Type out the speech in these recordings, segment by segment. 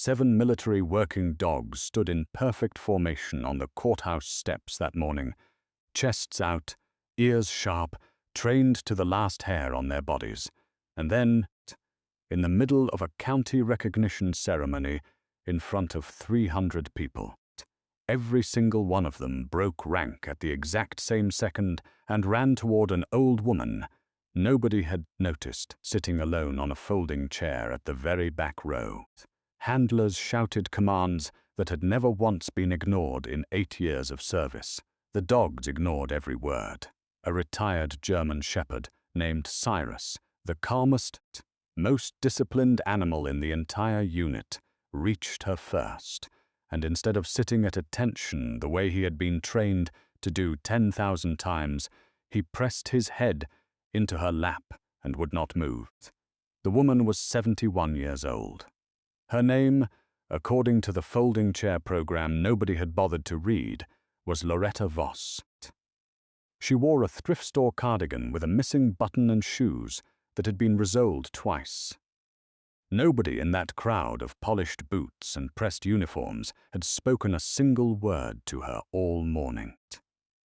7 military working dogs stood in perfect formation on the courthouse steps that morning, chests out, ears sharp, trained to the last hair on their bodies. And then, in the middle of a county recognition ceremony in front of 300 people, every single one of them broke rank at the exact same second and ran toward an old woman nobody had noticed sitting alone on a folding chair at the very back row. Handlers shouted commands that had never once been ignored in 8 years of service. The dogs ignored every word. A retired German shepherd named Cyrus, the calmest, most disciplined animal in the entire unit, reached her first, and instead of sitting at attention the way he had been trained to do 10,000 times, he pressed his head into her lap and would not move. The woman was 71 years old. Her name, according to the folding chair program nobody had bothered to read, was Loretta Voss. She wore a thrift store cardigan with a missing button and shoes that had been resoled twice. Nobody in that crowd of polished boots and pressed uniforms had spoken a single word to her all morning.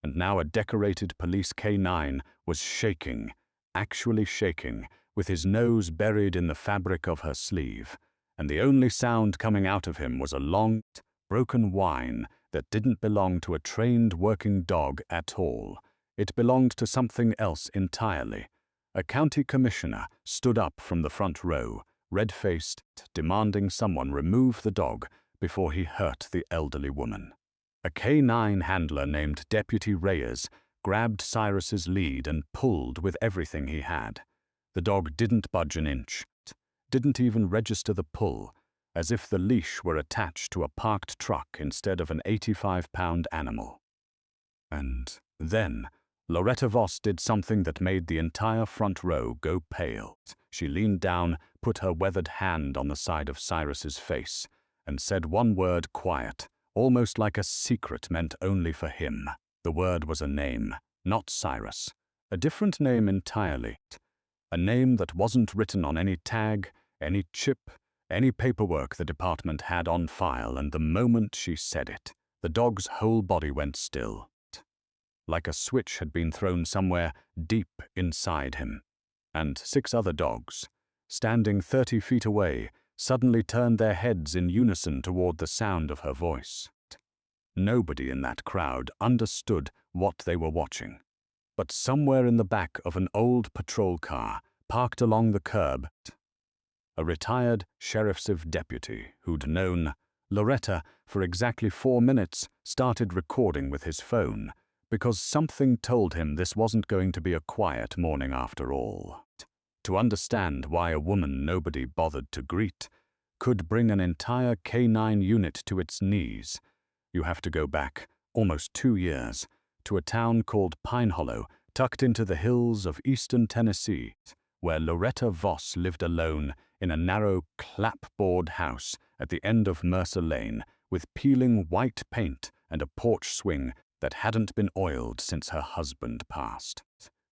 And now a decorated police K9 was shaking, actually shaking, with his nose buried in the fabric of her sleeve, and the only sound coming out of him was a long, broken whine that didn't belong to a trained working dog at all. It belonged to something else entirely. A county commissioner stood up from the front row, red-faced, demanding someone remove the dog before he hurt the elderly woman. A K9 handler named Deputy Reyes grabbed Cyrus's lead and pulled with everything he had. The dog didn't budge an inch, didn't even register the pull, as if the leash were attached to a parked truck instead of an 85-pound animal. And then, Loretta Voss did something that made the entire front row go pale. She leaned down, put her weathered hand on the side of Cyrus's face, and said one word quiet, almost like a secret meant only for him. The word was a name, not Cyrus. A different name entirely. A name that wasn't written on any tag, any chip, any paperwork the department had on file, and the moment she said it, the dog's whole body went still. Like a switch had been thrown somewhere deep inside him. And 6 other dogs, standing 30 feet away, suddenly turned their heads in unison toward the sound of her voice. Nobody in that crowd understood what they were watching. But somewhere in the back of an old patrol car, parked along the curb, a retired sheriff's deputy who'd known Loretta for exactly 4 minutes started recording with his phone, because something told him this wasn't going to be a quiet morning after all. To understand why a woman nobody bothered to greet could bring an entire K9 unit to its knees, you have to go back almost 2 years to a town called Pine Hollow, tucked into the hills of eastern Tennessee, where Loretta Voss lived alone in a narrow clapboard house at the end of Mercer Lane with peeling white paint and a porch swing that hadn't been oiled since her husband passed.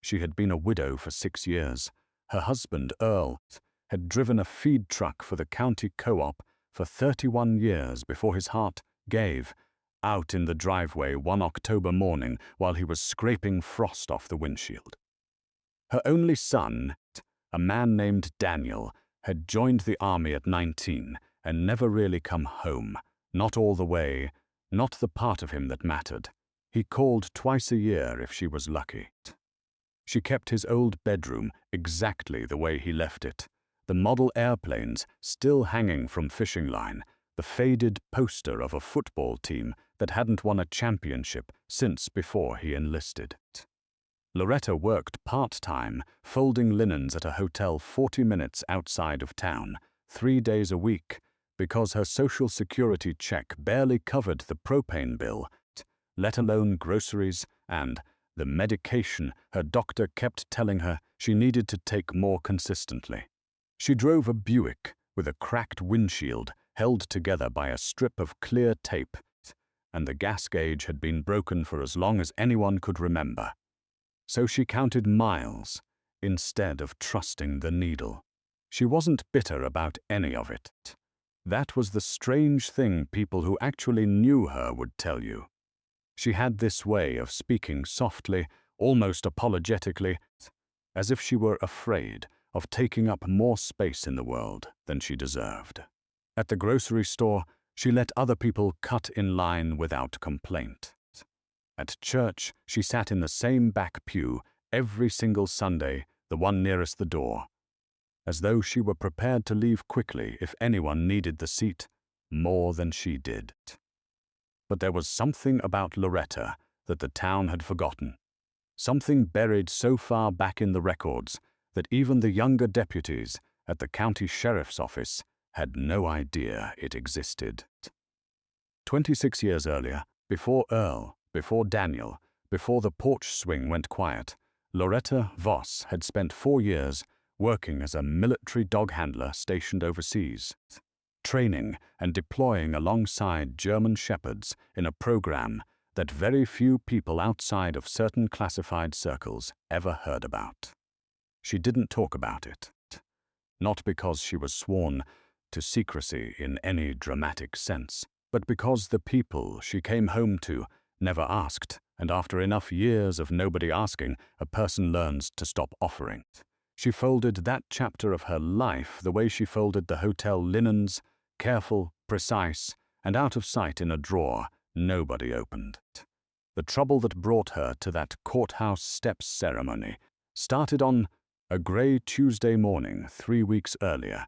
She had been a widow for 6 years. Her husband, Earl, had driven a feed truck for the county co-op for 31 years before his heart gave out in the driveway one October morning while he was scraping frost off the windshield. Her only son, a man named Daniel, had joined the army at 19 and never really come home, not all the way, not the part of him that mattered. He called twice a year if she was lucky. She kept his old bedroom exactly the way he left it, the model airplanes still hanging from fishing line, the faded poster of a football team that hadn't won a championship since before he enlisted. Loretta worked part-time, folding linens at a hotel 40 minutes outside of town, 3 days a week, because her Social Security check barely covered the propane bill, let alone groceries and the medication her doctor kept telling her she needed to take more consistently. She drove a Buick with a cracked windshield held together by a strip of clear tape, and the gas gauge had been broken for as long as anyone could remember. So she counted miles instead of trusting the needle. She wasn't bitter about any of it. That was the strange thing people who actually knew her would tell you. She had this way of speaking softly, almost apologetically, as if she were afraid of taking up more space in the world than she deserved. At the grocery store, she let other people cut in line without complaint. At church, she sat in the same back pew every single Sunday, the one nearest the door, as though she were prepared to leave quickly if anyone needed the seat more than she did. But there was something about Loretta that the town had forgotten, something buried so far back in the records that even the younger deputies at the county sheriff's office had no idea it existed. 26 years earlier, before Earl, before Daniel, before the porch swing went quiet, Loretta Voss had spent 4 years working as a military dog handler stationed overseas, training and deploying alongside German shepherds in a program that very few people outside of certain classified circles ever heard about. She didn't talk about it, not because she was sworn to secrecy in any dramatic sense, but because the people she came home to never asked, and after enough years of nobody asking, a person learns to stop offering. She folded that chapter of her life the way she folded the hotel linens, careful, precise, and out of sight in a drawer nobody opened. The trouble that brought her to that courthouse steps ceremony started on a gray Tuesday morning 3 weeks earlier,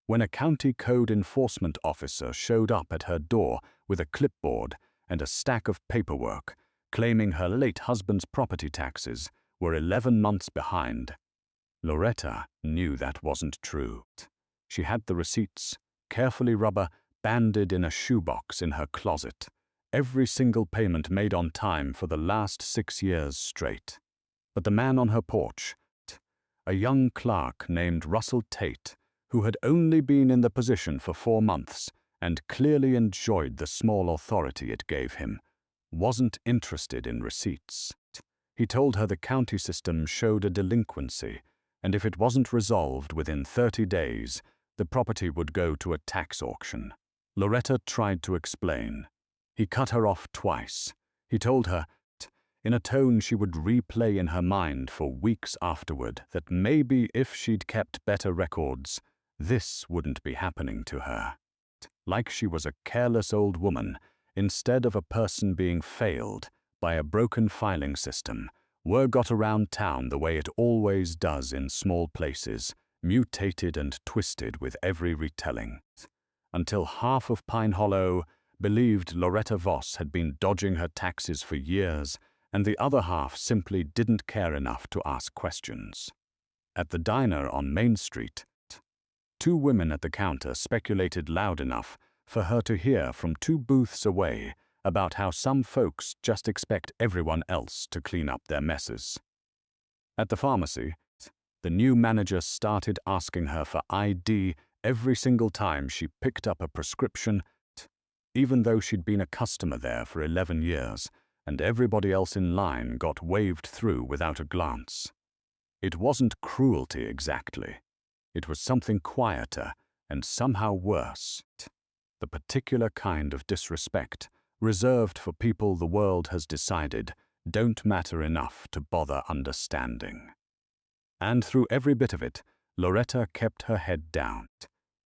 when a county code enforcement officer showed up at her door with a clipboard and a stack of paperwork claiming her late husband's property taxes were 11 months behind. Loretta knew that wasn't true. She had the receipts, carefully rubber-banded in a shoebox in her closet, every single payment made on time for the last 6 years straight. But the man on her porch, a young clerk named Russell Tate, who had only been in the position for 4 months and clearly enjoyed the small authority it gave him, wasn't interested in receipts. He told her the county system showed a delinquency, and if it wasn't resolved within 30 days, the property would go to a tax auction. Loretta tried to explain. He cut her off twice. He told her, in a tone she would replay in her mind for weeks afterward, that maybe if she'd kept better records, this wouldn't be happening to her. Like she was a careless old woman, instead of a person being failed by a broken filing system, word got around town the way it always does in small places, mutated and twisted with every retelling, until half of Pine Hollow believed Loretta Voss had been dodging her taxes for years, and the other half simply didn't care enough to ask questions. At the diner on Main Street, 2 women at the counter speculated loud enough for her to hear from 2 booths away about how some folks just expect everyone else to clean up their messes. At the pharmacy, the new manager started asking her for ID every single time she picked up a prescription, even though she'd been a customer there for 11 years, and everybody else in line got waved through without a glance. It wasn't cruelty exactly. It was something quieter and somehow worse, the particular kind of disrespect reserved for people the world has decided don't matter enough to bother understanding. And through every bit of it, Loretta kept her head down,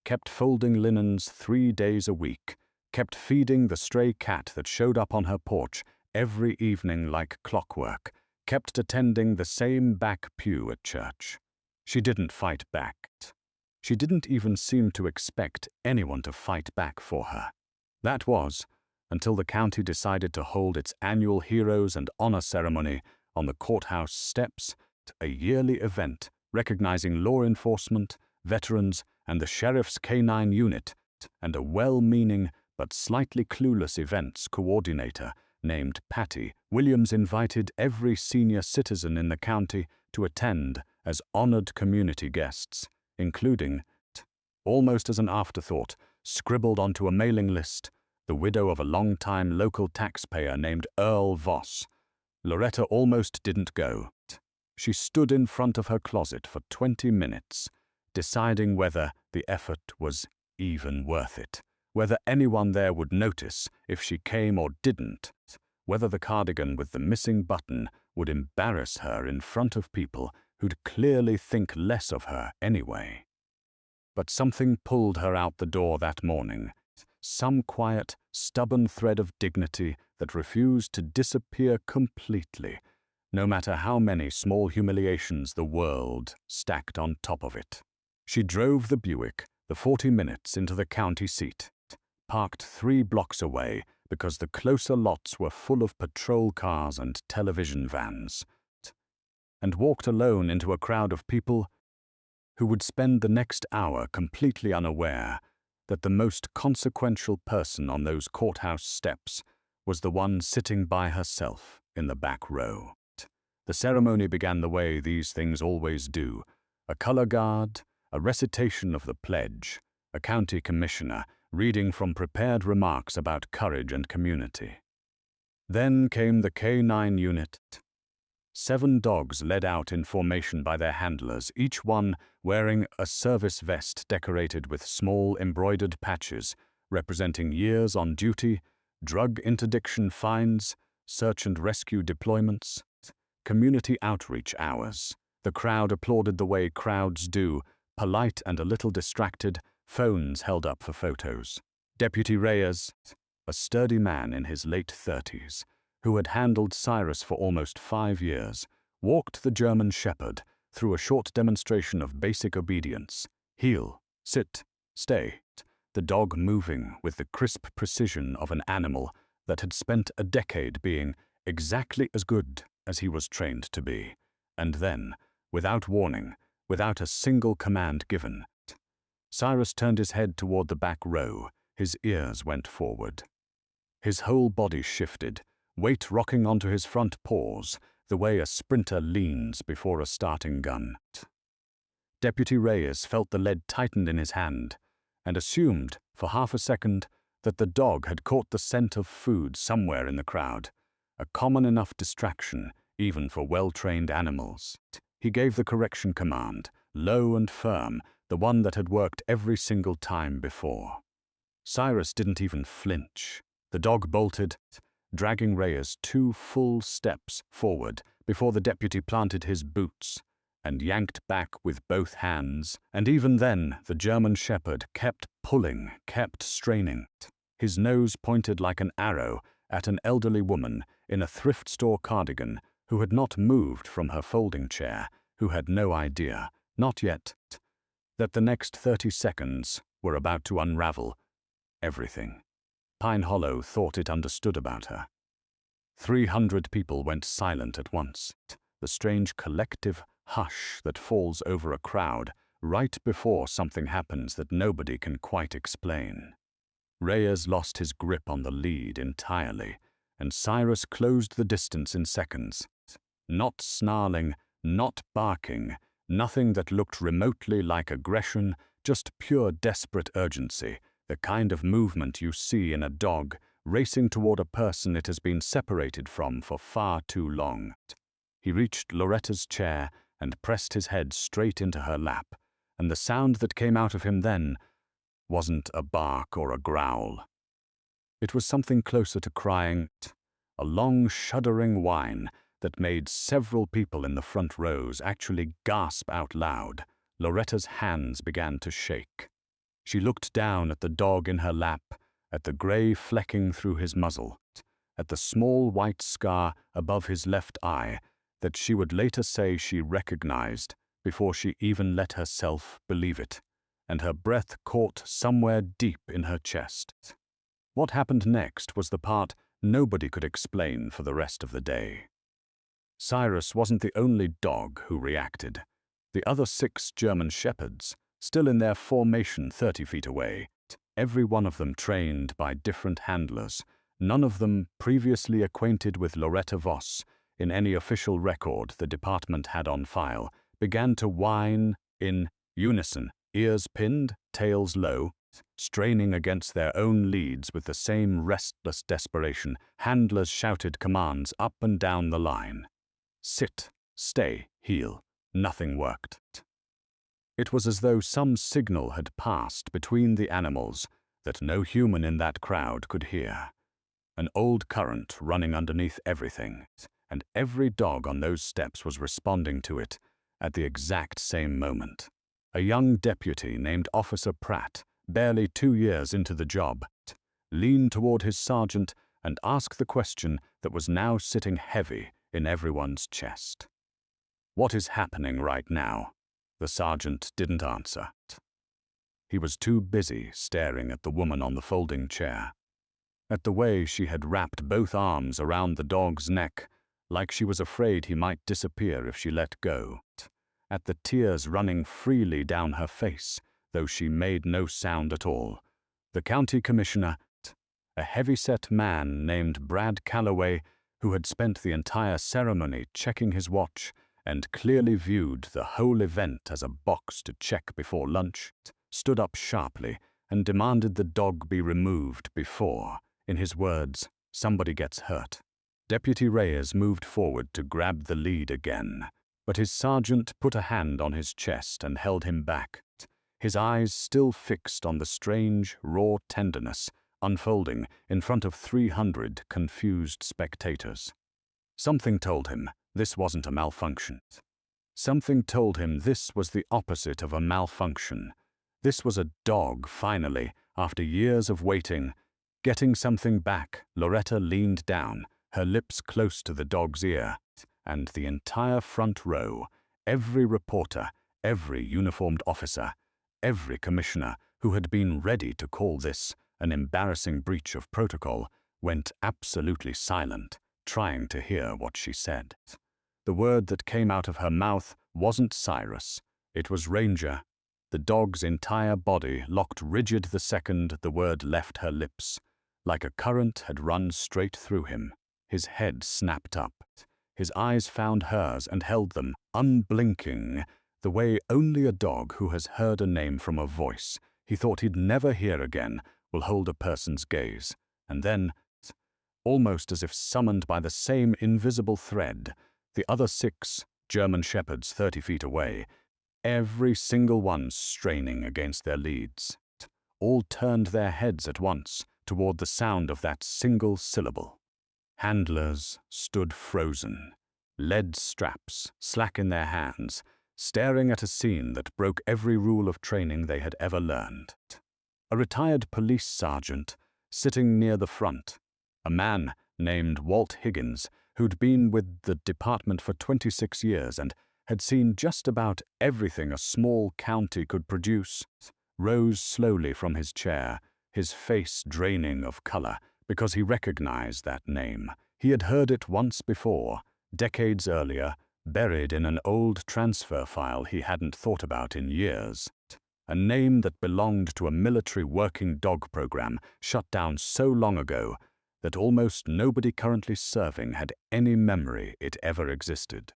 kept folding linens 3 days a week, kept feeding the stray cat that showed up on her porch every evening like clockwork, kept attending the same back pew at church. She didn't fight back. She didn't even seem to expect anyone to fight back for her. That was, until the county decided to hold its annual Heroes and Honor ceremony on the courthouse steps, a yearly event recognizing law enforcement, veterans, and the sheriff's canine unit, and a well-meaning but slightly clueless events coordinator named Patty. Williams invited every senior citizen in the county to attend as honored community guests, including, almost as an afterthought, scribbled onto a mailing list, the widow of a long-time local taxpayer named Earl Voss. Loretta almost didn't go. She stood in front of her closet for 20 minutes, deciding whether the effort was even worth it? Whether anyone there would notice if she came or didn't? Whether the cardigan with the missing button would embarrass her in front of people who'd clearly think less of her anyway? But something pulled her out the door that morning. Some quiet, stubborn thread of dignity that refused to disappear completely, no matter how many small humiliations the world stacked on top of it. She drove the Buick the 40 minutes into the county seat, parked 3 blocks away because the closer lots were full of patrol cars and television vans, and walked alone into a crowd of people who would spend the next hour completely unaware that the most consequential person on those courthouse steps was the one sitting by herself in the back row. The ceremony began the way these things always do: a color guard, a recitation of the pledge, a county commissioner reading from prepared remarks about courage and community. Then came the K9 unit. 7 dogs led out in formation by their handlers, each one wearing a service vest decorated with small embroidered patches representing years on duty, drug interdiction fines, search and rescue deployments, community outreach hours. The crowd applauded the way crowds do, polite and a little distracted, phones held up for photos. Deputy Reyes, a sturdy man in his late 30s, who had handled Cyrus for almost 5 years, walked the German Shepherd through a short demonstration of basic obedience: heel, sit, stay, the dog moving with the crisp precision of an animal that had spent a decade being exactly as good as he was trained to be. And then, without warning, without a single command given, Cyrus turned his head toward the back row. His ears went forward. His whole body shifted, weight rocking onto his front paws, the way a sprinter leans before a starting gun. Deputy Reyes felt the lead tighten in his hand and assumed, for half a second, that the dog had caught the scent of food somewhere in the crowd, a common enough distraction even for well-trained animals. He gave the correction command, low and firm, the one that had worked every single time before. Cyrus didn't even flinch. The dog bolted, dragging Reyes 2 full steps forward before the deputy planted his boots and yanked back with both hands, and even then the German Shepherd kept pulling, kept straining. His nose pointed like an arrow at an elderly woman in a thrift store cardigan who had not moved from her folding chair, who had no idea, not yet, that the next 30 seconds were about to unravel everything Pine Hollow thought it understood about her. 300 people went silent at once, the strange collective hush that falls over a crowd right before something happens that nobody can quite explain. Reyes lost his grip on the lead entirely, and Cyrus closed the distance in seconds. Not snarling, not barking, nothing that looked remotely like aggression, just pure desperate urgency, the kind of movement you see in a dog racing toward a person it has been separated from for far too long. He reached Loretta's chair and pressed his head straight into her lap, and the sound that came out of him then wasn't a bark or a growl. It was something closer to crying, a long, shuddering whine that made several people in the front rows actually gasp out loud. Loretta's hands began to shake. She looked down at the dog in her lap, at the gray flecking through his muzzle, at the small white scar above his left eye that she would later say she recognized before she even let herself believe it, and her breath caught somewhere deep in her chest. What happened next was the part nobody could explain for the rest of the day. Cyrus wasn't the only dog who reacted. The other 6 German Shepherds, still in their formation 30 feet away, every one of them trained by different handlers, none of them previously acquainted with Loretta Voss in any official record the department had on file, began to whine in unison, ears pinned, tails low, straining against their own leads with the same restless desperation. Handlers shouted commands up and down the line. Sit, stay, heel. Nothing worked. It was as though some signal had passed between the animals that no human in that crowd could hear. An old current running underneath everything, and every dog on those steps was responding to it at the exact same moment. A young deputy named Officer Pratt, barely 2 years into the job, leaned toward his sergeant and asked the question that was now sitting heavy in everyone's chest. "What is happening right now?" The sergeant didn't answer. He was too busy staring at the woman on the folding chair, at the way she had wrapped both arms around the dog's neck, like she was afraid he might disappear if she let go, at the tears running freely down her face, though she made no sound at all. The county commissioner, a heavy-set man named Brad Calloway, who had spent the entire ceremony checking his watch and clearly viewed the whole event as a box to check before lunch, stood up sharply and demanded the dog be removed before, in his words, somebody gets hurt. Deputy Reyes moved forward to grab the lead again, but his sergeant put a hand on his chest and held him back, his eyes still fixed on the strange, raw tenderness unfolding in front of 300 confused spectators. Something told him this wasn't a malfunction. Something told him this was the opposite of a malfunction. This was a dog, finally, after years of waiting, getting something back. Loretta leaned down, her lips close to the dog's ear, and the entire front row, every reporter, every uniformed officer, every commissioner who had been ready to call this an embarrassing breach of protocol, went absolutely silent, trying to hear what she said. The word that came out of her mouth wasn't Cyrus, it was Ranger. The dog's entire body locked rigid the second the word left her lips, like a current had run straight through him. His head snapped up. His eyes found hers and held them, unblinking, the way only a dog who has heard a name from a voice he thought he'd never hear again will hold a person's gaze. And then, almost as if summoned by the same invisible thread, the other 6 German shepherds 30 feet away, every single one straining against their leads, all turned their heads at once toward the sound of that single syllable. Handlers stood frozen, lead straps slack in their hands, staring at a scene that broke every rule of training they had ever learned. A retired police sergeant sitting near the front, a man named Walt Higgins, who'd been with the department for 26 years and had seen just about everything a small county could produce, rose slowly from his chair, his face draining of color because he recognized that name. He had heard it once before, decades earlier, buried in an old transfer file he hadn't thought about in years. A name that belonged to a military working dog program shut down so long ago that almost nobody currently serving had any memory it ever existed.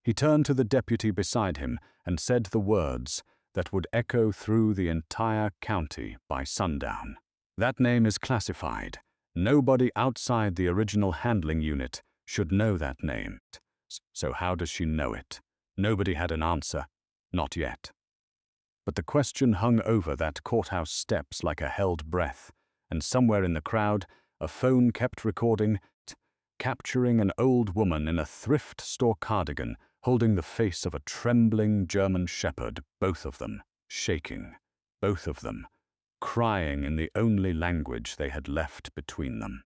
He turned to the deputy beside him and said the words that would echo through the entire county by sundown. "That name is classified. Nobody outside the original handling unit should know that name. So how does she know it?" Nobody had an answer, not yet. But the question hung over that courthouse steps like a held breath, and somewhere in the crowd, a phone kept recording, capturing an old woman in a thrift store cardigan holding the face of a trembling German shepherd, both of them shaking, both of them crying in the only language they had left between them.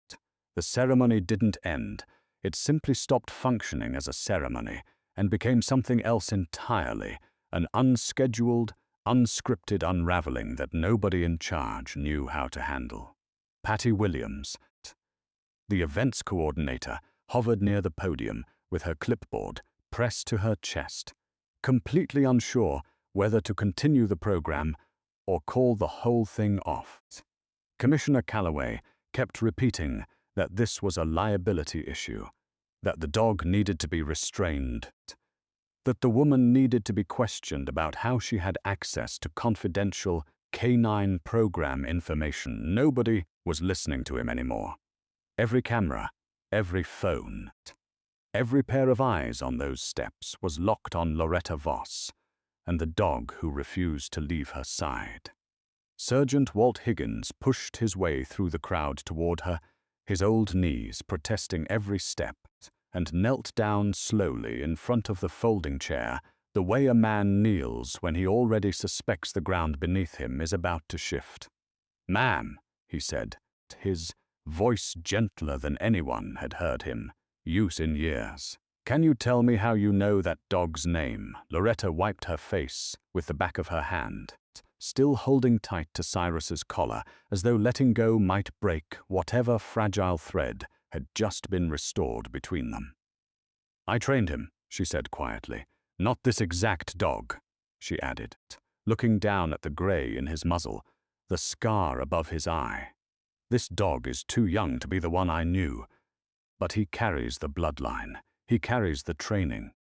The ceremony didn't end. It simply stopped functioning as a ceremony and became something else entirely, an unscheduled, unscripted unraveling that nobody in charge knew how to handle. Patty Williams, the events coordinator, hovered near the podium with her clipboard pressed to her chest, completely unsure whether to continue the program or call the whole thing off. Commissioner Calloway kept repeating that this was a liability issue, that the dog needed to be restrained, that the woman needed to be questioned about how she had access to confidential canine program information. Nobody was listening to him anymore. Every camera, every phone, every pair of eyes on those steps was locked on Loretta Voss, and the dog who refused to leave her side. Sergeant Walt Higgins pushed his way through the crowd toward her, his old knees protesting every step, and knelt down slowly in front of the folding chair, the way a man kneels when he already suspects the ground beneath him is about to shift. "Ma'am," he said, his voice gentler than anyone had heard him use in years. "Can you tell me how you know that dog's name?" Loretta wiped her face with the back of her hand, still holding tight to Cyrus's collar, as though letting go might break whatever fragile thread had just been restored between them. "I trained him," she said quietly. "Not this exact dog," she added, looking down at the gray in his muzzle, the scar above his eye. "This dog is too young to be the one I knew. But he carries the bloodline. He carries the training.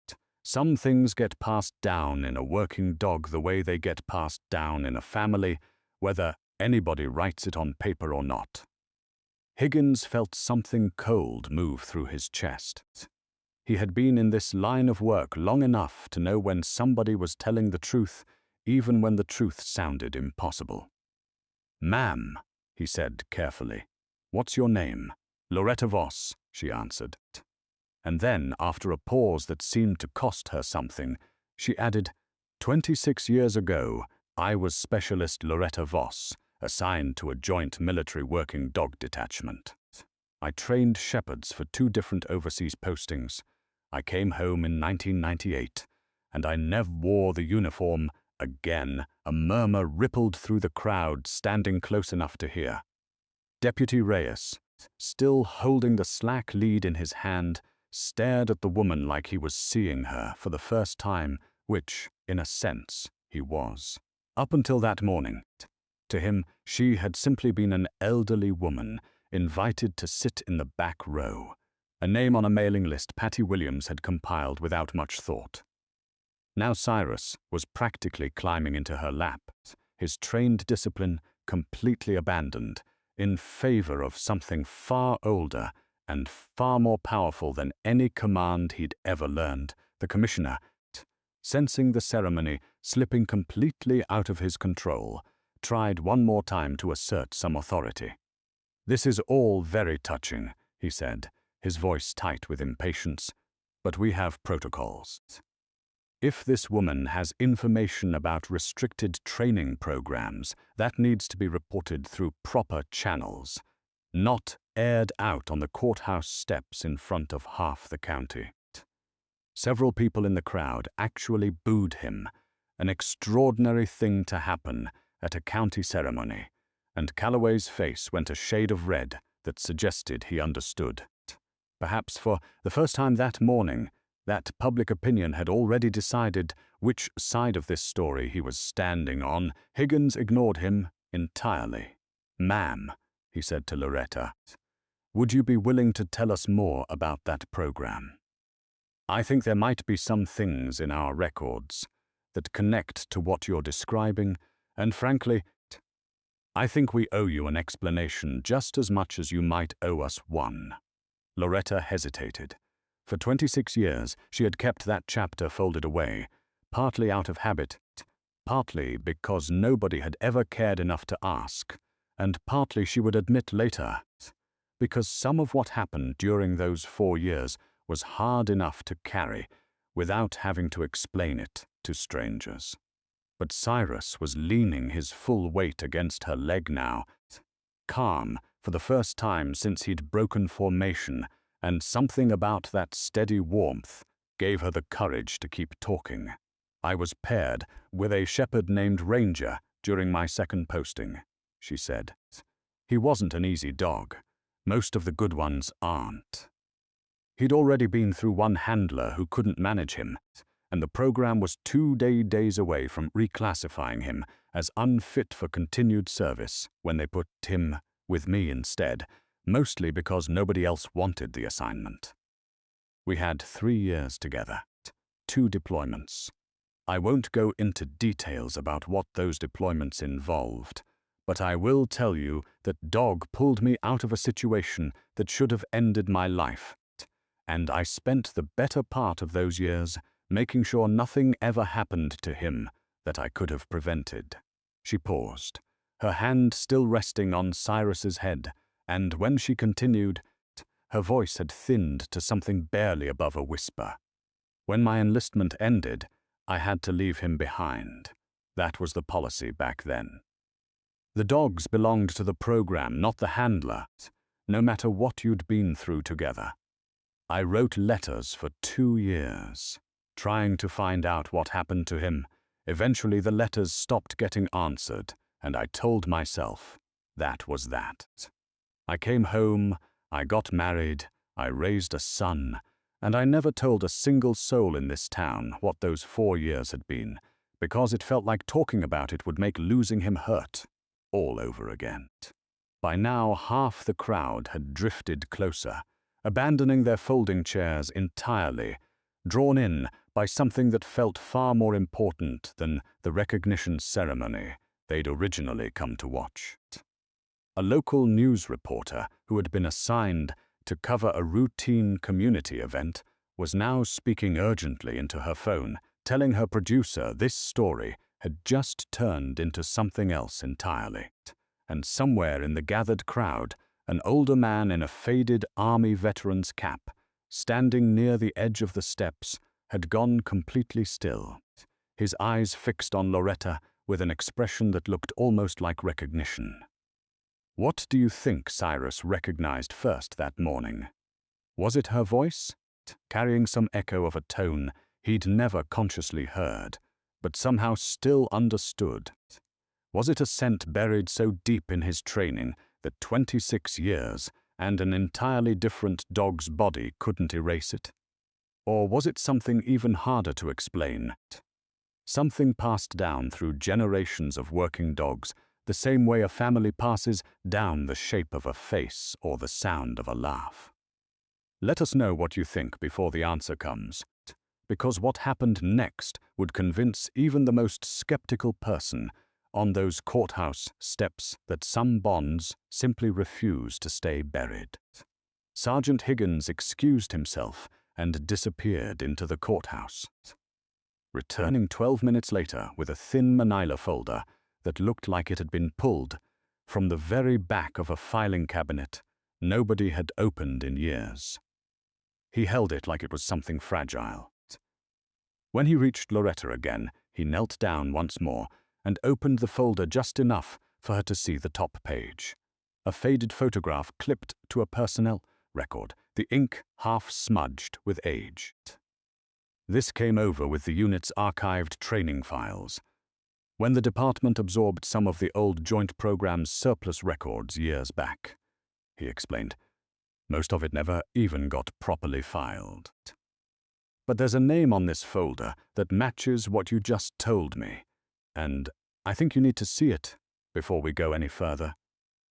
Some things get passed down in a working dog the way they get passed down in a family, whether anybody writes it on paper or not." Higgins felt something cold move through his chest. He had been in this line of work long enough to know when somebody was telling the truth, even when the truth sounded impossible. "Ma'am," he said carefully, "what's your name?" "Loretta Voss," she answered. And then, after a pause that seemed to cost her something, she added, 26 years ago, I was Specialist Loretta Voss, assigned to a joint military working dog detachment. I trained shepherds for 2 different overseas postings. I came home in 1998, and I never wore the uniform again." A murmur rippled through the crowd, standing close enough to hear. Deputy Reyes, still holding the slack lead in his hand, stared at the woman like he was seeing her for the first time, which, in a sense, he was. Up until that morning, to him, she had simply been an elderly woman, invited to sit in the back row, a name on a mailing list Patty Williams had compiled without much thought. Now Cyrus was practically climbing into her lap, his trained discipline completely abandoned, in favor of something far older and far more powerful than any command he'd ever learned. The commissioner, sensing the ceremony slipping completely out of his control, tried one more time to assert some authority. "This is all very touching," he said, his voice tight with impatience, "but we have protocols. If this woman has information about restricted training programs, that needs to be reported through proper channels, not aired out on the courthouse steps in front of half the county." Several people in the crowd actually booed him, an extraordinary thing to happen at a county ceremony, and Calloway's face went a shade of red that suggested he understood. Perhaps for the first time that morning, that public opinion had already decided which side of this story he was standing on. Higgins ignored him entirely. "Ma'am," he said to Loretta, "would you be willing to tell us more about that program? I think there might be some things in our records that connect to what you're describing, and frankly, I think we owe you an explanation just as much as you might owe us one." Loretta hesitated. For 26 years, she had kept that chapter folded away, partly out of habit, partly because nobody had ever cared enough to ask, and partly, she would admit later, because some of what happened during those 4 years was hard enough to carry without having to explain it to strangers. But Cyrus was leaning his full weight against her leg now, calm for the first time since he'd broken formation, and something about that steady warmth gave her the courage to keep talking. "I was paired with a shepherd named Ranger during my second posting," she said. "He wasn't an easy dog. Most of the good ones aren't. He'd already been through one handler who couldn't manage him, and the program was 2 days away from reclassifying him as unfit for continued service when they put him with me instead, mostly because nobody else wanted the assignment. We had 3 years together, 2 deployments. I won't go into details about what those deployments involved, but I will tell you that Dog pulled me out of a situation that should have ended my life, and I spent the better part of those years making sure nothing ever happened to him that I could have prevented. She paused, her hand still resting on Cyrus's head, and when she continued, her voice had thinned to something barely above a whisper. When my enlistment ended, I had to leave him behind. That was the policy back then. The dogs belonged to the program, not the handler, no matter what you'd been through together. I wrote letters for 2 years, trying to find out what happened to him. Eventually the letters stopped getting answered, and I told myself that was that. I came home, I got married, I raised a son, and I never told a single soul in this town what those 4 years had been, because it felt like talking about it would make losing him hurt all over again. By now, half the crowd had drifted closer, abandoning their folding chairs entirely, drawn in by something that felt far more important than the recognition ceremony they'd originally come to watch. A local news reporter who had been assigned to cover a routine community event was now speaking urgently into her phone, telling her producer this story had just turned into something else entirely. And somewhere in the gathered crowd, an older man in a faded army veteran's cap, standing near the edge of the steps, had gone completely still, his eyes fixed on Loretta with an expression that looked almost like recognition. What do you think Cyrus recognized first that morning? Was it her voice, carrying some echo of a tone he'd never consciously heard, but somehow still understood? Was it a scent buried so deep in his training that 26 years and an entirely different dog's body couldn't erase it? Or was it something even harder to explain? Something passed down through generations of working dogs, the same way a family passes down the shape of a face or the sound of a laugh. Let us know what you think before the answer comes, because what happened next would convince even the most skeptical person on those courthouse steps that some bonds simply refuse to stay buried. Sergeant Higgins excused himself and disappeared into the courthouse, returning 12 minutes later with a thin manila folder that looked like it had been pulled from the very back of a filing cabinet nobody had opened in years. He held it like it was something fragile. When he reached Loretta again, he knelt down once more and opened the folder just enough for her to see the top page. A faded photograph clipped to a personnel record, the ink half smudged with age. This came over with the unit's archived training files. When the department absorbed some of the old joint program's surplus records years back, he explained. Most of it never even got properly filed. But there's a name on this folder that matches what you just told me, and I think you need to see it before we go any further.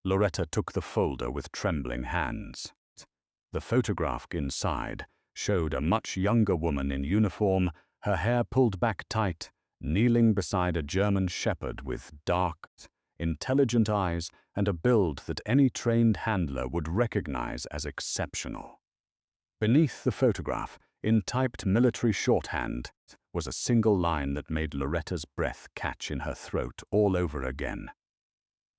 Loretta took the folder with trembling hands. The photograph inside showed a much younger woman in uniform, her hair pulled back tight, kneeling beside a German shepherd with dark, intelligent eyes and a build that any trained handler would recognize as exceptional. Beneath the photograph, in typed military shorthand, was a single line that made Loretta's breath catch in her throat all over again.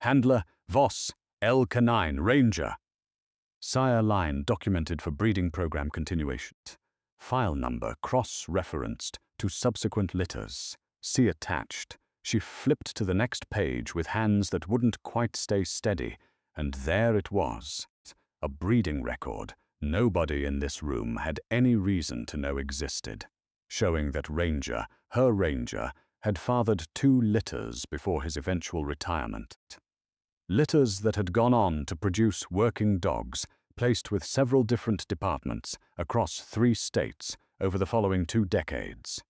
Handler, Voss, L. Canine, Ranger. Sire line documented for breeding program continuation. File number cross-referenced to subsequent litters. See attached. She flipped to the next page with hands that wouldn't quite stay steady, and there it was. A breeding record nobody in this room had any reason to know existed, showing that Ranger, her Ranger, had fathered 2 litters before his eventual retirement. Litters that had gone on to produce working dogs placed with several different departments across 3 states over the following 2 decades.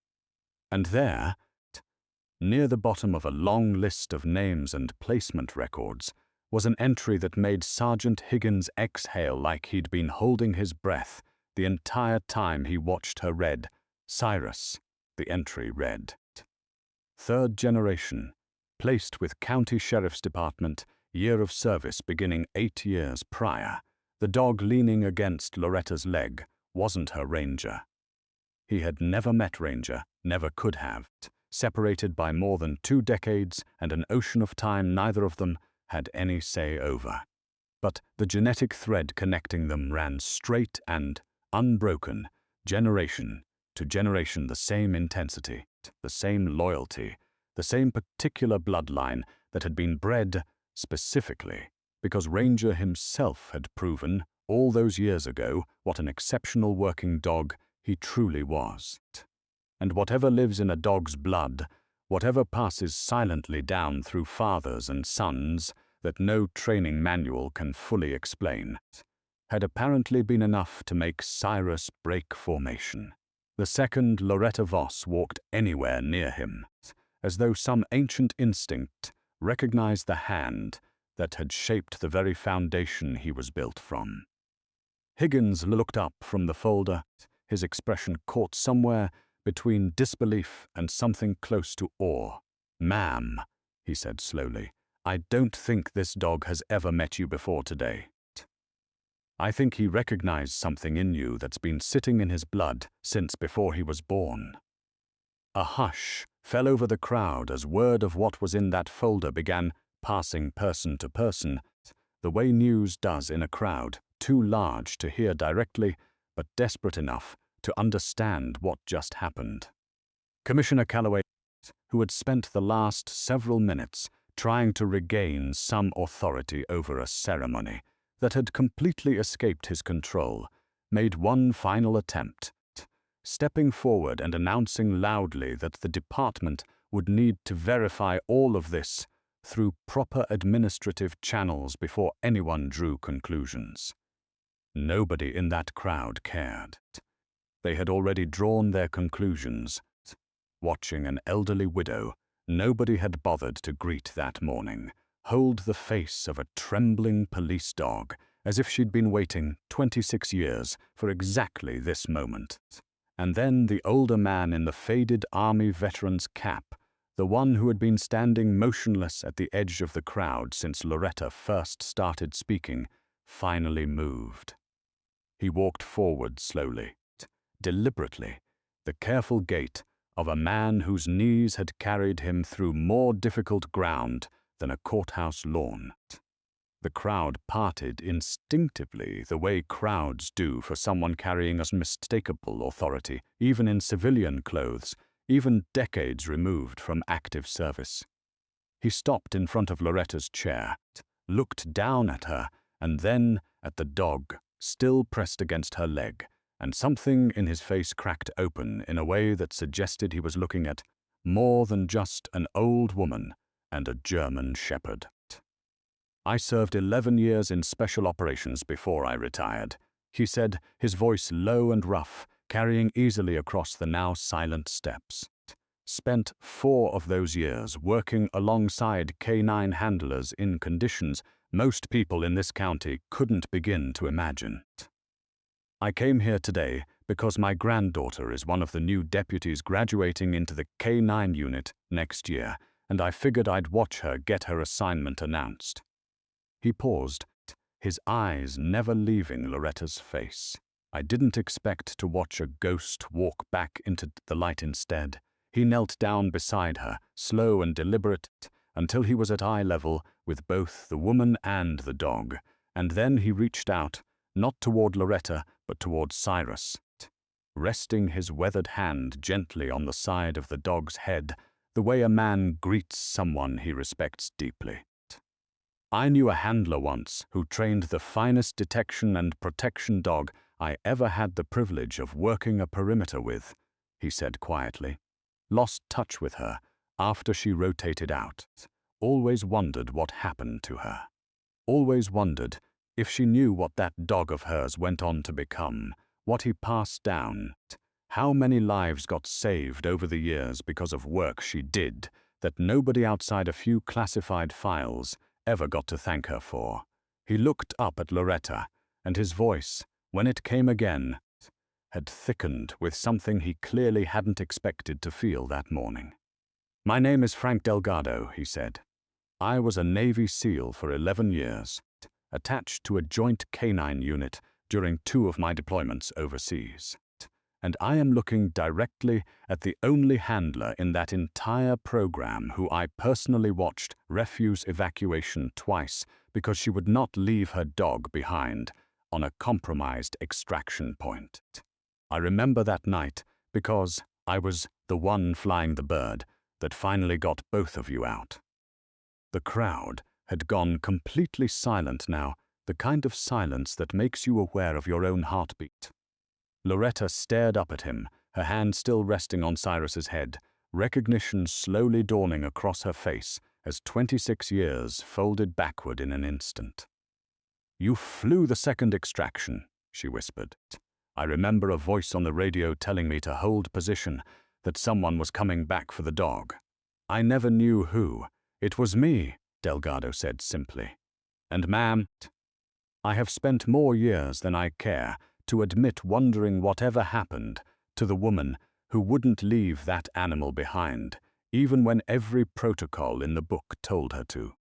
And there, near the bottom of a long list of names and placement records, was an entry that made Sergeant Higgins exhale like he'd been holding his breath the entire time he watched her read. Cyrus, the entry read. 3rd generation, placed with County Sheriff's Department, year of service beginning 8 years prior. The dog leaning against Loretta's leg wasn't her Ranger. He had never met Ranger, never could have. separated by more than 2 decades and an ocean of time neither of them had any say over. But the genetic thread connecting them ran straight and unbroken, generation to generation, the same intensity, the same loyalty, the same particular bloodline that had been bred specifically because Ranger himself had proven all those years ago what an exceptional working dog he truly was. And whatever lives in a dog's blood, whatever passes silently down through fathers and sons that no training manual can fully explain, had apparently been enough to make Cyrus break formation. The second Loretta Voss walked anywhere near him, as though some ancient instinct recognized the hand that had shaped the very foundation he was built from. Higgins looked up from the folder, his expression caught somewhere between disbelief and something close to awe. "Ma'am," he said slowly, "I don't think this dog has ever met you before today. I think he recognized something in you that's been sitting in his blood since before he was born." A hush fell over the crowd as word of what was in that folder began passing person to person, the way news does in a crowd too large to hear directly, but desperate enough to understand what just happened. Commissioner Calloway, who had spent the last several minutes trying to regain some authority over a ceremony that had completely escaped his control, made one final attempt, stepping forward and announcing loudly that the department would need to verify all of this through proper administrative channels before anyone drew conclusions. Nobody in that crowd cared. They had already drawn their conclusions. Watching an elderly widow, nobody had bothered to greet that morning, hold the face of a trembling police dog as if she'd been waiting 26 years for exactly this moment. And then the older man in the faded army veteran's cap, the one who had been standing motionless at the edge of the crowd since Loretta first started speaking, finally moved. He walked forward slowly, deliberately, the careful gait of a man whose knees had carried him through more difficult ground than a courthouse lawn. The crowd parted instinctively the way crowds do for someone carrying unmistakable authority, even in civilian clothes, even decades removed from active service. He stopped in front of Loretta's chair, looked down at her, and then at the dog, still pressed against her leg, and something in his face cracked open in a way that suggested he was looking at more than just an old woman and a German shepherd. "I served 11 years in special operations before I retired," he said, his voice low and rough, carrying easily across the now silent steps. "Spent 4 of those years working alongside canine handlers in conditions most people in this county couldn't begin to imagine. I came here today because my granddaughter is one of the new deputies graduating into the K9 unit next year, and I figured I'd watch her get her assignment announced." He paused, his eyes never leaving Loretta's face. "I didn't expect to watch a ghost walk back into the light instead." He knelt down beside her, slow and deliberate, until he was at eye level with both the woman and the dog, and then he reached out, not toward Loretta, but toward Cyrus, resting his weathered hand gently on the side of the dog's head, the way a man greets someone he respects deeply. "I knew a handler once who trained the finest detection and protection dog I ever had the privilege of working a perimeter with," he said quietly. "Lost touch with her after she rotated out. Always wondered what happened to her. Always wondered if she knew what that dog of hers went on to become, what he passed down, how many lives got saved over the years because of work she did that nobody outside a few classified files ever got to thank her for." He looked up at Loretta, and his voice, when it came again, had thickened with something he clearly hadn't expected to feel that morning. "My name is Frank Delgado," he said. "I was a Navy SEAL for 11 years, attached to a joint canine unit during 2 of my deployments overseas. and I am looking directly at the only handler in that entire program who I personally watched refuse evacuation twice because she would not leave her dog behind on a compromised extraction point. I remember that night because I was the one flying the bird that finally got both of you out. The crowd had gone completely silent now, the kind of silence that makes you aware of your own heartbeat. Loretta stared up at him, her hand still resting on Cyrus's head, recognition slowly dawning across her face as 26 years folded backward in an instant. "You flew the second extraction," she whispered. "I remember a voice on the radio telling me to hold position, that someone was coming back for the dog. I never knew who. It was me," Delgado said simply. "And ma'am, I have spent more years than I care to admit wondering whatever happened to the woman who wouldn't leave that animal behind, even when every protocol in the book told her to.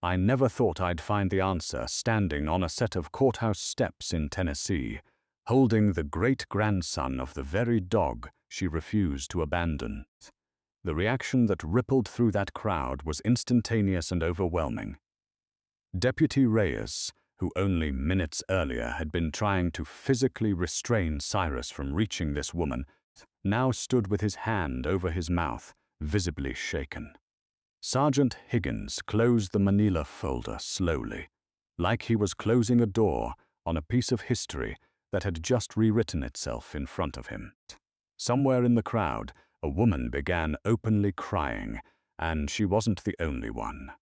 I never thought I'd find the answer standing on a set of courthouse steps in Tennessee, holding the great-grandson of the very dog she refused to abandon." The reaction that rippled through that crowd was instantaneous and overwhelming. Deputy Reyes, who only minutes earlier had been trying to physically restrain Cyrus from reaching this woman, now stood with his hand over his mouth, visibly shaken. Sergeant Higgins closed the manila folder slowly, like he was closing a door on a piece of history that had just rewritten itself in front of him. Somewhere in the crowd, a woman began openly crying, and she wasn't the only one.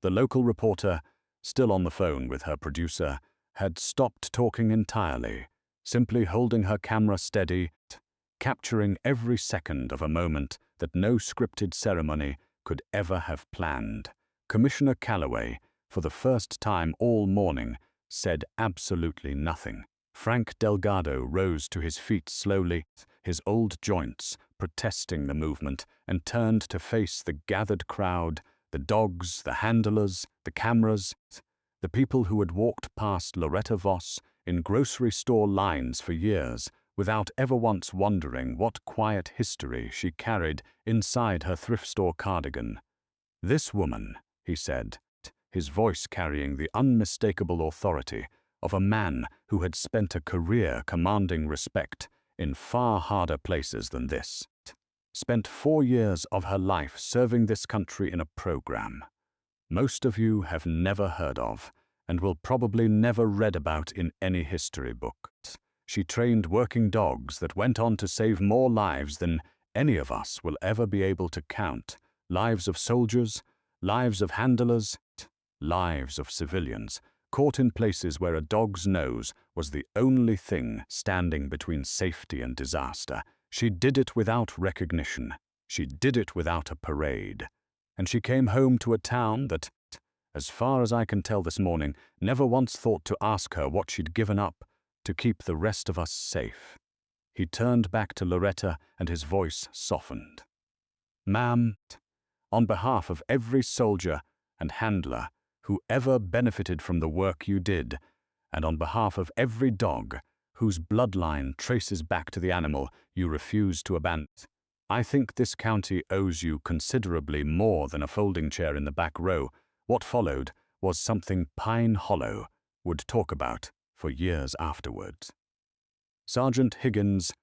The local reporter, still on the phone with her producer, had stopped talking entirely, simply holding her camera steady, capturing every second of a moment that no scripted ceremony could ever have planned. Commissioner Calloway, for the first time all morning, said absolutely nothing. Frank Delgado rose to his feet slowly, his old joints protesting the movement, and turned to face the gathered crowd, the dogs, the handlers, the cameras, the people who had walked past Loretta Voss in grocery store lines for years without ever once wondering what quiet history she carried inside her thrift store cardigan. "This woman," he said, his voice carrying the unmistakable authority of a man who had spent a career commanding respect in far harder places than this, spent 4 years of her life serving this country in a program most of you have never heard of and will probably never read about in any history book. She trained working dogs that went on to save more lives than any of us will ever be able to count. Lives of soldiers, lives of handlers, lives of civilians, caught in places where a dog's nose was the only thing standing between safety and disaster. She did it without recognition. She did it without a parade. And she came home to a town that, as far as I can tell this morning, never once thought to ask her what she'd given up to keep the rest of us safe. He turned back to Loretta and his voice softened. "Ma'am, on behalf of every soldier and handler who ever benefited from the work you did, and on behalf of every dog whose bloodline traces back to the animal you refused to abandon, I think this county owes you considerably more than a folding chair in the back row. What followed was something Pine Hollow would talk about for years afterwards." Sergeant Higgins,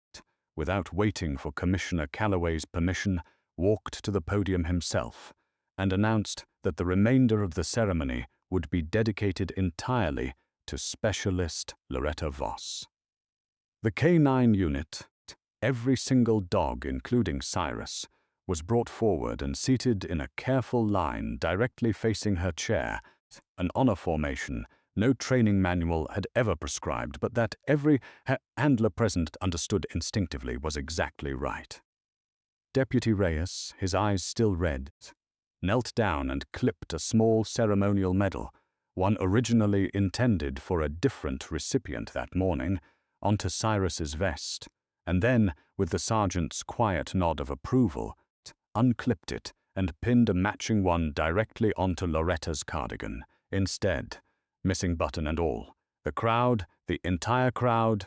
without waiting for Commissioner Calloway's permission, walked to the podium himself and announced that the remainder of the ceremony would be dedicated entirely to Specialist Loretta Voss. The K-9 unit, every single dog, including Cyrus, was brought forward and seated in a careful line directly facing her chair, an honor formation no training manual had ever prescribed, but that every handler present understood instinctively was exactly right. Deputy Reyes, his eyes still red, knelt down and clipped a small ceremonial medal, one originally intended for a different recipient that morning, onto Cyrus's vest, and then, with the sergeant's quiet nod of approval, unclipped it and pinned a matching one directly onto Loretta's cardigan. Instead, missing button and all, the crowd, the entire crowd,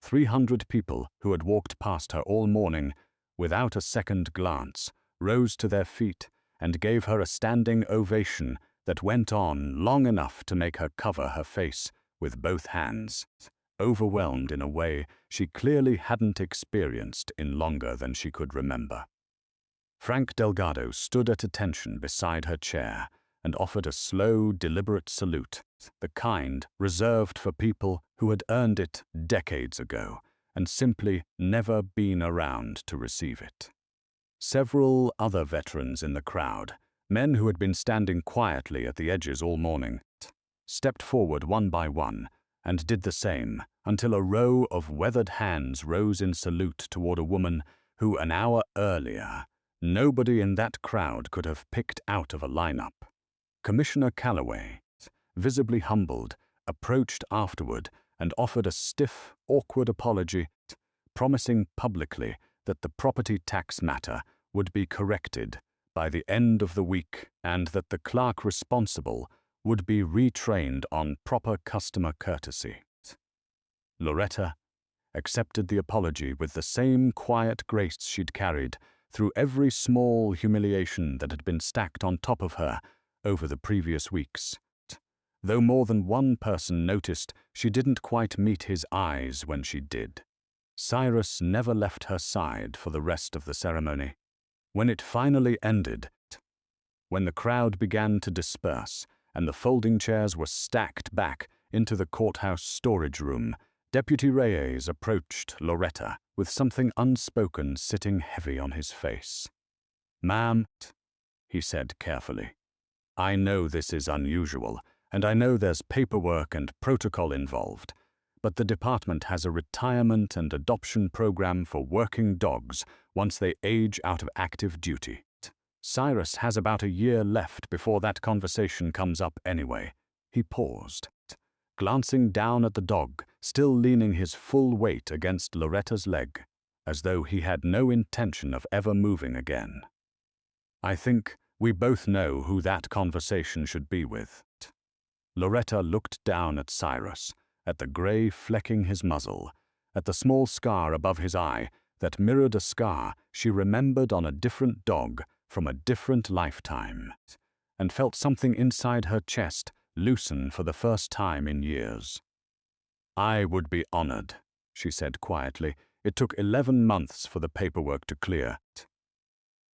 300 people who had walked past her all morning without a second glance rose to their feet and gave her a standing ovation that went on long enough to make her cover her face with both hands, overwhelmed in a way she clearly hadn't experienced in longer than she could remember. Frank Delgado stood at attention beside her chair and offered a slow, deliberate salute, the kind reserved for people who had earned it decades ago and simply never been around to receive it. Several other veterans in the crowd, men who had been standing quietly at the edges all morning, stepped forward one by one and did the same until a row of weathered hands rose in salute toward a woman who, an hour earlier, nobody in that crowd could have picked out of a lineup. Commissioner Calloway, visibly humbled, approached afterward and offered a stiff, awkward apology, promising publicly that the property tax matter would be corrected by the end of the week and that the clerk responsible would be retrained on proper customer courtesy. Loretta accepted the apology with the same quiet grace she'd carried through every small humiliation that had been stacked on top of her over the previous weeks. Though more than one person noticed she didn't quite meet his eyes when she did. Cyrus never left her side for the rest of the ceremony. When it finally ended, when the crowd began to disperse and the folding chairs were stacked back into the courthouse storage room, Deputy Reyes approached Loretta with something unspoken sitting heavy on his face. "Ma'am," he said carefully, "I know this is unusual, and I know there's paperwork and protocol involved, but the department has a retirement and adoption program for working dogs once they age out of active duty. Cyrus has about a year left before that conversation comes up anyway." He paused, glancing down at the dog, still leaning his full weight against Loretta's leg, as though he had no intention of ever moving again. "I think we both know who that conversation should be with." Loretta looked down at Cyrus, at the gray flecking his muzzle, at the small scar above his eye that mirrored a scar she remembered on a different dog from a different lifetime, and felt something inside her chest loosen for the first time in years. "I would be honored," she said quietly. "It took 11 months for the paperwork to clear.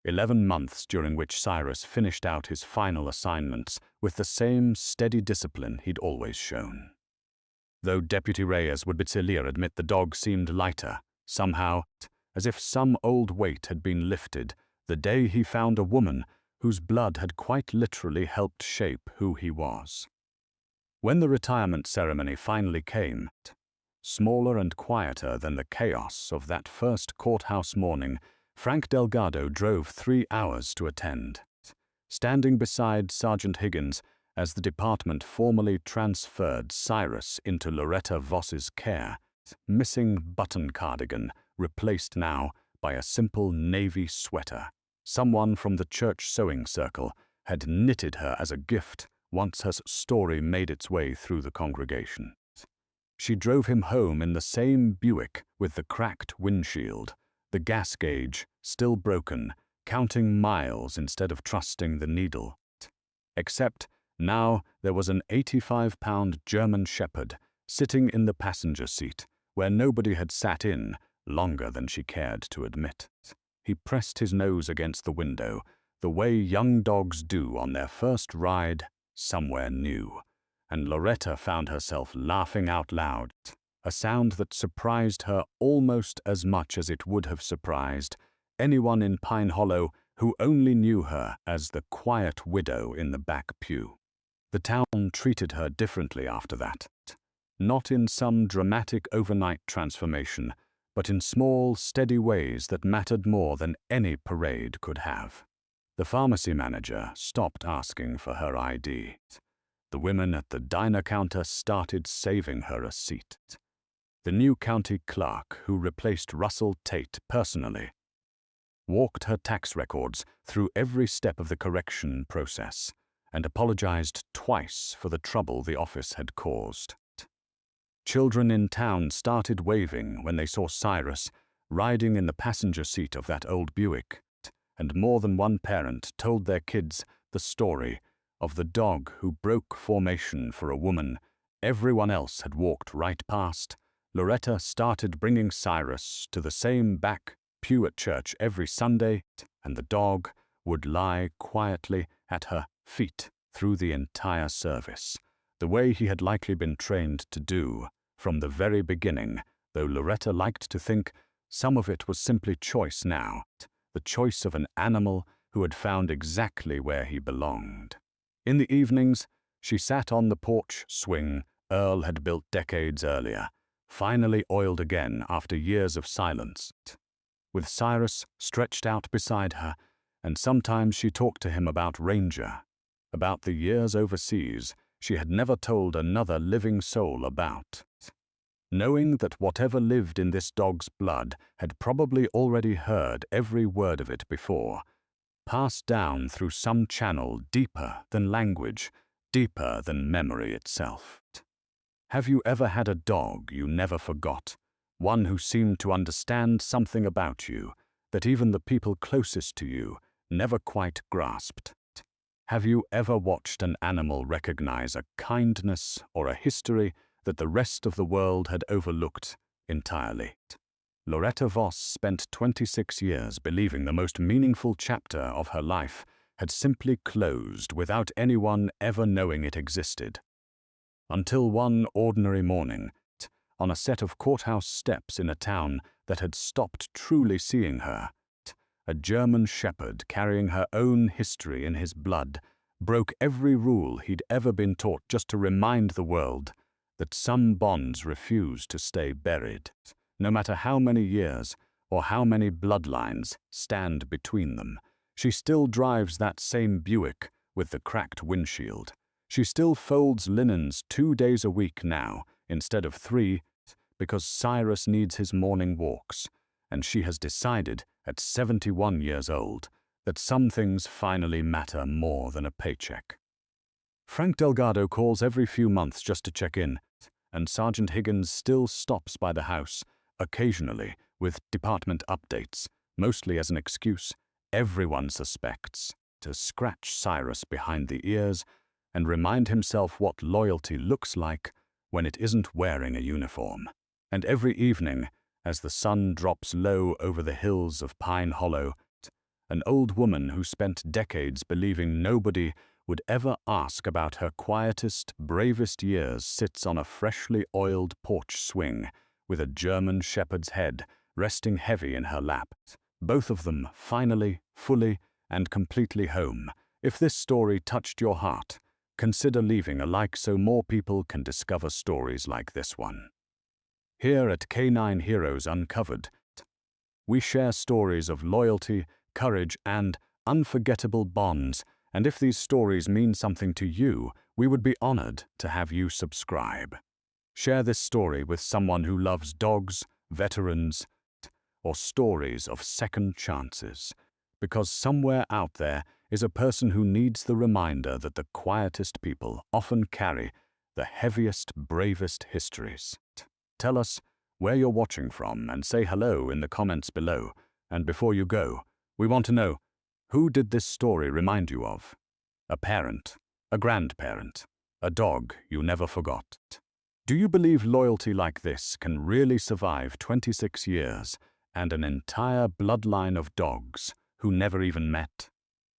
11 months during which Cyrus finished out his final assignments with the same steady discipline he'd always shown." Though Deputy Reyes would bitterly admit the dog seemed lighter, somehow, as if some old weight had been lifted, the day he found a woman whose blood had quite literally helped shape who he was. When the retirement ceremony finally came, smaller and quieter than the chaos of that first courthouse morning, Frank Delgado drove 3 hours to attend. Standing beside Sergeant Higgins as the department formally transferred Cyrus into Loretta Voss's care, missing button cardigan replaced now by a simple navy sweater. Someone from the church sewing circle had knitted her as a gift once her story made its way through the congregation. She drove him home in the same Buick with the cracked windshield, the gas gauge still broken, counting miles instead of trusting the needle. Except now there was an 85-pound German Shepherd sitting in the passenger seat, where nobody had sat in longer than she cared to admit. He pressed his nose against the window, the way young dogs do on their first ride somewhere new, and Loretta found herself laughing out loud, a sound that surprised her almost as much as it would have surprised anyone in Pine Hollow who only knew her as the quiet widow in the back pew. The town treated her differently after that, not in some dramatic overnight transformation, but in small, steady ways that mattered more than any parade could have. The pharmacy manager stopped asking for her ID. The women at the diner counter started saving her a seat. The new county clerk, who replaced Russell Tate personally, walked her tax records through every step of the correction process and apologized twice for the trouble the office had caused. Children in town started waving when they saw Cyrus riding in the passenger seat of that old Buick, and more than one parent told their kids the story of the dog who broke formation for a woman everyone else had walked right past. Loretta started bringing Cyrus to the same back pew at church every Sunday, and the dog would lie quietly at her feet through the entire service, the way he had likely been trained to do from the very beginning, though Loretta liked to think some of it was simply choice now, the choice of an animal who had found exactly where he belonged. In the evenings, she sat on the porch swing Earl had built decades earlier, finally oiled again after years of silence, with Cyrus stretched out beside her, and sometimes she talked to him about Ranger, about the years overseas she had never told another living soul about, knowing that whatever lived in this dog's blood had probably already heard every word of it before, passed down through some channel deeper than language, deeper than memory itself. Have you ever had a dog you never forgot, one who seemed to understand something about you that even the people closest to you never quite grasped? Have you ever watched an animal recognize a kindness or a history that the rest of the world had overlooked entirely? Loretta Voss spent 26 years believing the most meaningful chapter of her life had simply closed without anyone ever knowing it existed. Until one ordinary morning, on a set of courthouse steps in a town that had stopped truly seeing her, a German shepherd carrying her own history in his blood broke every rule he'd ever been taught just to remind the world that some bonds refuse to stay buried, no matter how many years or how many bloodlines stand between them. She still drives that same Buick with the cracked windshield. She still folds linens 2 days a week now, instead of 3, because Cyrus needs his morning walks, and she has decided, at 71 years old, that some things finally matter more than a paycheck. Frank Delgado calls every few months just to check in, and Sergeant Higgins still stops by the house, occasionally, with department updates, mostly as an excuse, everyone suspects, to scratch Cyrus behind the ears and remind himself what loyalty looks like when it isn't wearing a uniform. And every evening, as the sun drops low over the hills of Pine Hollow, an old woman who spent decades believing nobody would ever ask about her quietest, bravest years sits on a freshly oiled porch swing with a German shepherd's head resting heavy in her lap, both of them finally, fully, and completely home. If this story touched your heart, consider leaving a like so more people can discover stories like this one. Here at Canine Heroes Uncovered, we share stories of loyalty, courage, and unforgettable bonds, and if these stories mean something to you, we would be honored to have you subscribe. Share this story with someone who loves dogs, veterans, or stories of second chances, because somewhere out there is a person who needs the reminder that the quietest people often carry the heaviest, bravest histories. Tell us where you're watching from and say hello in the comments below. And before you go, we want to know, who did this story remind you of? A parent, a grandparent, a dog you never forgot. Do you believe loyalty like this can really survive 26 years and an entire bloodline of dogs who never even met?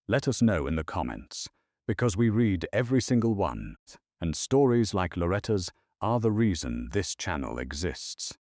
Let us know in the comments, because we read every single one, and stories like Loretta's are the reason this channel exists.